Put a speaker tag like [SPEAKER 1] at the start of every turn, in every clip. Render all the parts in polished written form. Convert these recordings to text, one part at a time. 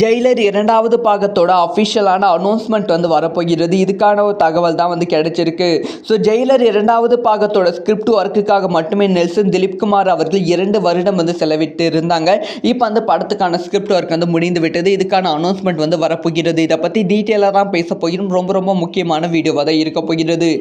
[SPEAKER 1] Jailer இரண்டாவது பாகத்தோட அஃபிஷியலான announcement வந்து வரப்போகிறது. இதுக்கான ஒரு தகவல் தான் வந்து கிடைச்சிருக்கு. ஸோ ஜெயிலர் இரண்டாவது பாகத்தோட ஸ்கிரிப்ட் ஒர்க்குக்காக மட்டுமே நெல்சன் திலீப்குமார் அவர்கள் 2 வருடம் வந்து செலவிட்டு இருந்தாங்க. இப்போ அந்த படத்துக்கான ஸ்கிரிப்ட் ஒர்க் வந்து முடிந்து விட்டது. இதுக்கான அனௌன்ஸ்மெண்ட் வந்து வரப்போகிறது. இதை பற்றி டீட்டெயிலாக தான் பேச போகிறோம். ரொம்ப ரொம்ப முக்கியமான வீடியோவாக தான் இருக்க போகிறது.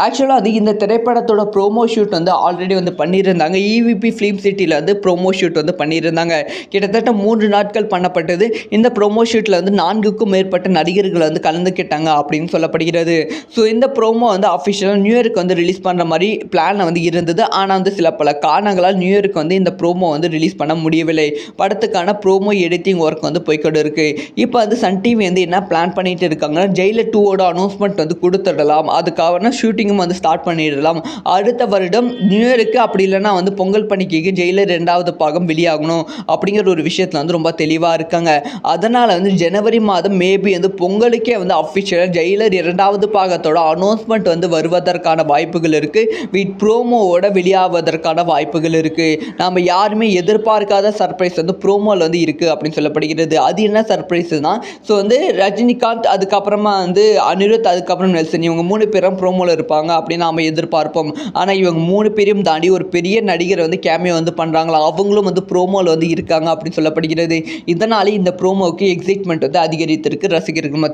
[SPEAKER 1] ஆக்சுவலாக அது இந்த திரைப்படத்தோட ப்ரோமோ ஷூட் வந்து ஆல்ரெடி வந்து பண்ணியிருந்தாங்க. EVP ஃபிலிம் சிட்டியில் வந்து ப்ரோமோ ஷூட் வந்து பண்ணியிருந்தாங்க. கிட்டத்தட்ட 3 நாட்கள் பண்ணப்பட்டது. இந்த ப்ரோமோ ஷூட்டில் வந்து 4க்கும் மேற்பட்ட நடிகர்கள் வந்து கலந்துக்கிட்டாங்க அப்படின்னு சொல்லப்படுகிறது. ஸோ இந்த ப்ரோமோ வந்து அஃபிஷியலாக நியூ இயருக்கு வந்து ரிலீஸ் பண்ணுற மாதிரி பிளான் வந்து இருந்தது. ஆனால் வந்து சில பல காரணங்களால் நியூ இயருக்கு வந்து இந்த ப்ரோமோ வந்து ரிலீஸ் பண்ண முடியவில்லை. படத்துக்கான ப்ரோமோ எடிட்டிங் ஒர்க் வந்து போய்கொண்டு இருக்கு. இப்போ வந்து சன் டிவி வந்து என்ன பிளான் பண்ணிட்டு இருக்காங்கன்னா, ஜெயிலர் 2ஓட அனௌன்ஸ்மெண்ட் வந்து கொடுத்துடலாம். அதுக்கான ஷூட்டிங்கும் வந்து ஸ்டார்ட் பண்ணிடலாம். அடுத்த வருடம் நியூ இயருக்கு அப்படி இல்லைன்னா வந்து பொங்கல் பண்டிகைக்கு ஜெயிலர் 2வது பாகம் வெளியாகணும் அப்படிங்கிற ஒரு விஷயத்தில் வந்து ரொம்ப தெளிவாக இருக்காங்க. அதனால் வந்து ஜனவரி மாதம் மேபி வந்து பொங்கலுக்கே வந்து அஃபிஷியலாக ஜெயிலர் 2வது பாகத்தோட அனௌன்ஸ்மெண்ட் வந்து வருவதற்கான வாய்ப்புகள் இருக்குது. வித் ப்ரோமோவோட வெளியாவதற்கான வாய்ப்புகள் இருக்குது. நாம் யாருமே எதிர்பார்க்காத சர்ப்ரைஸ் வந்து ப்ரோமோவில் வந்து இருக்குது அப்படின்னு சொல்லப்படுகிறது. அது என்ன சர்ப்ரைஸ்னா, ஸோ வந்து ரஜினிகாந்த், அதுக்கப்புறமா வந்து அனிருத், அதுக்கப்புறம் நெல்சன், இவங்க 3 பேரும் ப்ரோமோவில் இருப்பாங்க அப்படின்னு நாம் எதிர்பார்ப்போம். ஆனால் இவங்க 3 பேரையும் தாண்டி ஒரு பெரிய நடிகர் வந்து கேமியோ வந்து பண்ணுறாங்களா, அவங்களும் வந்து ப்ரோமோவில் வந்து இருக்காங்க அப்படின்னு சொல்லப்படுகிறது. இதனால இந்த ப்ரோமோவுக்கு எக்ஸைட்மெண்ட் வந்து அதிகரித்திருக்கு ரசிகர்கள் மத்தியில்.